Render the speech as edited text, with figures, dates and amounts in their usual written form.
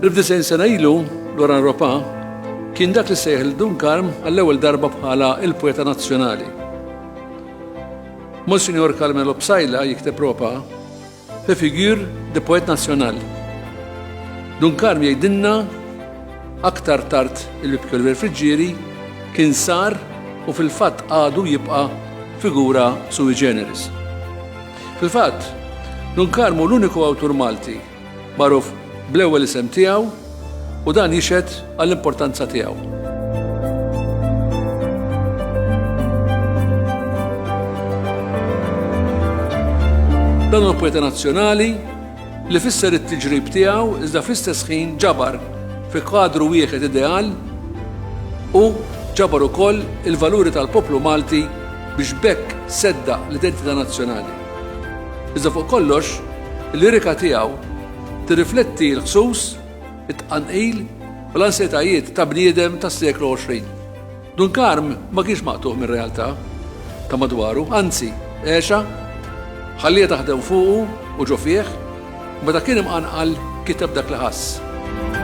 19 sena ilu Loran Ropa kien dak li sejħ Dunkarm għall-ewwel darba bħala il-poeta nazzjonali. Monsignor Carmelo Psajla jikteb Ropa fi figure de poet nazzjonal. Dunkarm jgħidilna aktar tard il-Bibkol Friġġieri kien sar u fil-fatt għadu jibqa' figura sui generis. Fil-fatt, Dunkarm hu l-uniku awtur Malti magħruf bl-ewwel isem tiegħu u dan jixhed għall-importanza tiegħu. Dan hu poeta nazzjonali li fisser it-tiġrib tiegħu iżda fl-istess ħin ġabar fi kadru wieħed ideal u ġabar ukoll il-valuri tal-poplu Malti biex bekk sedda l-identità nazzjonali. Iżda fuq kollox, il-lirika tiegħu tirrifletti l-ħsus, it-tqanqil u l-ansjetajiet ta' bniedem tas-seklu 20. Dunkarm ma kienx maqtuħ mir-realtà ta' madwaru, anzi, għexa, ħallija taħdem fuqu u ġo fih, meta kien imqanqal kiteb dak li ħass.